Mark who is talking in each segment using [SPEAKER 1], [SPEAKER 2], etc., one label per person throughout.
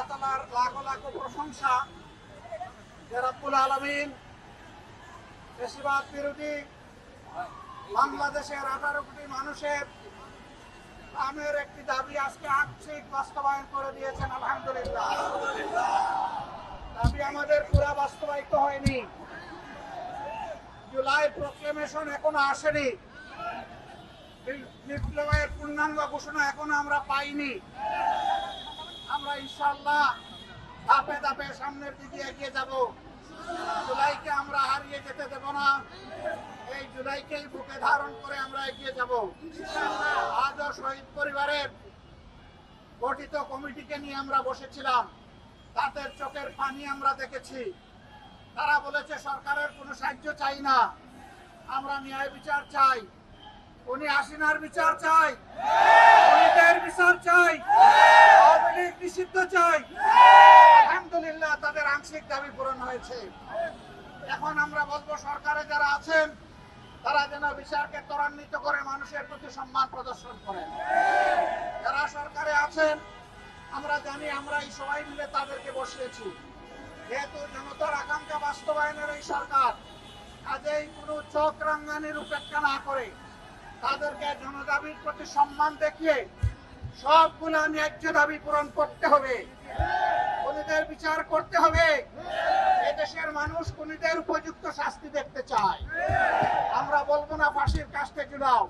[SPEAKER 1] তাআলার লাখো লাখো প্রশংসা যে রব্বুল আলামিন বেশিরভাগ বিরোধী বাংলাদেশের 18 কোটি মানুষের আমের একটি দাবি আজকে আংশিক বাস্তবায়ন করে দিয়েছেন। আলহামদুলিল্লাহ। দাবি আমাদের পুরা বাস্তবায়িত হয়নি। জুলাই প্রক্লেমেশন এখনো আসেনি। বিপ্লবের পূর্ণাঙ্গ ঘোষণা এখনো আমরা পাইনি। আমরা ইনশাআল্লাহ ধাপে ধাপে সামনের দিকে এগিয়ে যাব। জুলাইকে আমরা হারিয়ে যেতে দেব না। এই জুলাইকেই বুকে ধারণ করে আমরা এগিয়ে যাব। আজও শহীদ পরিবারের গঠিত কমিটিকে নিয়ে আমরা বসেছিলাম। তাদের চোখের পানি আমরা দেখেছি। তারা বলেছে সরকারের কোনো সাহায্য চাই না, আমরা ন্যায় বিচার চাই। উনি হাসিনার বিচার চাই, খুনিদের বিচার চাই, আওয়ামী লীগ নিষিদ্ধ চাই। আলহামদুলিল্লাহ তাদের আংশিক দাবি পূরণ হয়েছে। এখন আমরা বলবো সরকারে যারা আছেন তারা যেন বিচারকে ত্বরান্বিত করে মানুষের প্রতি সম্মান প্রদর্শন করেন। যারা সরকারে আছেন আমরা জানি, আমরা এই সবাই মিলে তাদেরকে বসিয়েছি। যেহেতু জনতার আকাঙ্ক্ষা বাস্তবায়নের এই সরকার, কাজেই কোনো চোখ রাঙ্গানির উপেক্ষা না করে তাদেরকে জনদাবির প্রতি সম্মান দেখিয়ে সবগুলা ন্যায্য দাবি পূরণ করতে হবে। খুনিদের বিচার করতে হবে। এদেশের মানুষ খুনিদের উপযুক্ত শাস্তি দেখতে চায়। আমরা বলবো না ফাঁসির কাস্টে ঝুলাও,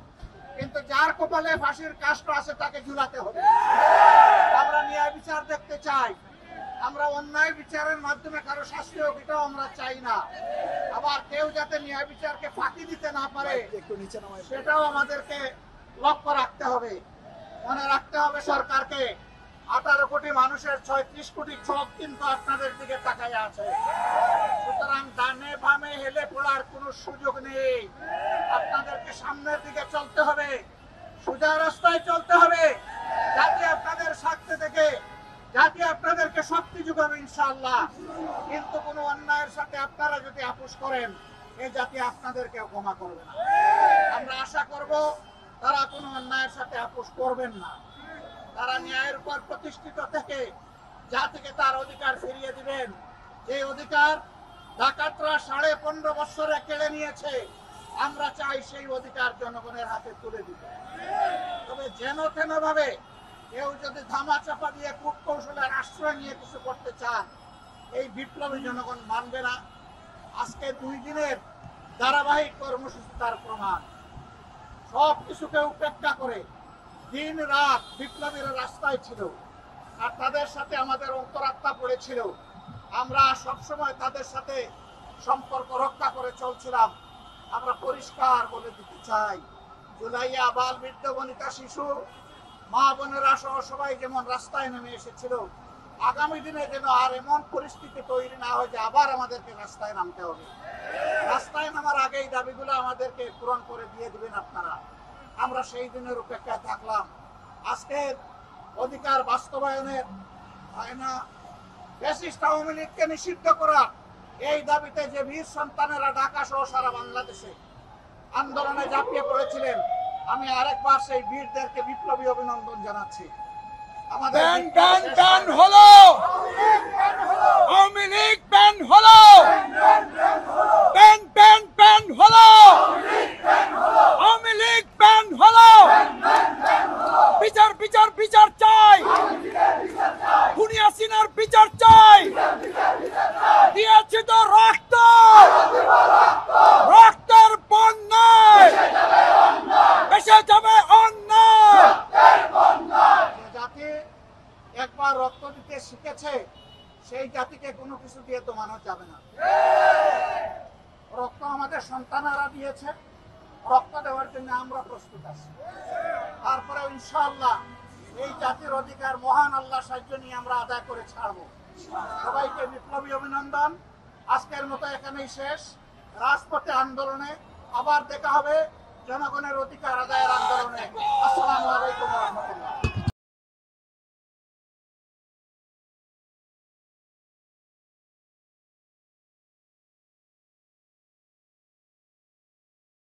[SPEAKER 1] কিন্তু যার কপালে ফাঁসির কাস্ট আছে তাকে ঝুলাতে হবে। আমরা ন্যায় বিচার দেখতে চাই। আমরা অন্যায় বিচারের মাধ্যমে কারো শাস্তি হোক এটাও আমরা চাই না। আবার কেউ যাতে ন্যায় বিচারকে ফাঁকি দিতে না পারে সেটাও আমাদেরকে লক্ষ্য রাখতে হবে। মনে রাখতে হবে সরকারকে 18 কোটি মানুষের 36 কোটি চোখ কিন্তু আপনাদের দিকে তাকায় আছে। সুতরাং ডানে বামে হেলে পড়ার কোনো সুযোগ নেই। আপনাদেরকে সামনের দিকে চলতে হবে, সোজা রাস্তায় চলতে হবে। জাতি আপনাদের স্বার্থে থেকে জাতি আপনাদেরকে শক্তি যোগাবে ইনশাআল্লাহ। কিন্তু কোনো অন্যায়ের সাথে আপনারা যদি আপোষ করেন এই জাতি আপনাদেরকে ক্ষমা করবে না। আমরা আশা করব তারা কোনো অন্যায়ের সাথে আপোষ করবেন না। তারা ন্যায়ের উপর প্রতিষ্ঠিত থেকে জাতিকে তার অধিকার ফিরিয়ে দিবেন। যে অধিকার ডাকাতরা 15.5 বছরে কেড়ে নিয়েছে, আমরা চাই সেই অধিকার জনগণের হাতে তুলে দিতে। তবে যেন তেন ভাবে কেউ যদি ধামাচাপা দিয়ে কূটকৌশলের আশ্রয় নিয়ে কিছু করতে চান, এই বিপ্লবী জনগণ মানবে না। আজকে 2 দিনের ধারাবাহিক কর্মসূচি তার প্রমাণ। সব কিছুকে উপেক্ষা করে দিন রাত বিপ্লবীরা রাস্তায় ছিল, আর তাদের সাথে আমাদের অন্তরাত্মা পড়েছিল। আমরা সবসময় তাদের সাথে সম্পর্ক রক্ষা করে চলছিলাম। আমরা পরিষ্কার বলে দিতে চাই, জুলাইয়া বাল বৃদ্ধ বনিতা শিশু মা বোনেরা সহ সবাই যেমন রাস্তায় নেমে এসেছিল, আগামী দিনে যেন আর এমন পরিস্থিতি তৈরি না হয় যে আবার আমাদেরকে রাস্তায় নামতে হবে। রাস্তায় নামার আগে এই দাবিগুলো আমাদেরকে পূরণ করে দিয়ে দিবেন আপনারা। আমরা সেই দিনের অপেক্ষায় থাকলাম। আজকের অধিকার বাস্তবায়নের আয়না ফ্যাসিস্ট আওয়ামী লীগকে নিষিদ্ধ করা, এই দাবিতে যে বীর সন্তানেরা ঢাকা সহ সারা বাংলাদেশে আন্দোলনে ঝাঁপিয়ে পড়েছিলেন, আমি আরেকবার সেই বীরদেরকে বিপ্লবী অভিনন্দন জানাচ্ছি। আমাদের
[SPEAKER 2] হলো আওয়ামী লীগ ব্যান হলো, ব্যান হলো আওয়ামী লীগ ব্যান হলো। বিচার বিচার বিচার চাই, খুনি হাসিনার বিচার চাই। দিয়েছি তো রক্ত, রক্তের বন্যায় এসে যাবে অন্যায়।
[SPEAKER 1] জাতি একবার রক্ত দিতে শিখেছে, সেই জাতিকে কোনো কিছু দিয়ে দমানো যাবে না। রক্ত আমাদের সন্তানেরা দিয়েছে, রক্ত দেওয়ার জন্য আমরা প্রস্তুত আছি। তারপরে ইনশাআল্লাহ এই জাতির অধিকার মহান আল্লাহ সাহায্য নিয়ে আমরা আদায় করে ছাড়বো। সবাইকে বিপ্লবী অভিনন্দন। আজকের মতো এখানেই শেষ। রাজপথে আন্দোলনে আবার দেখা হবে জনগণের অধিকার আদায়ের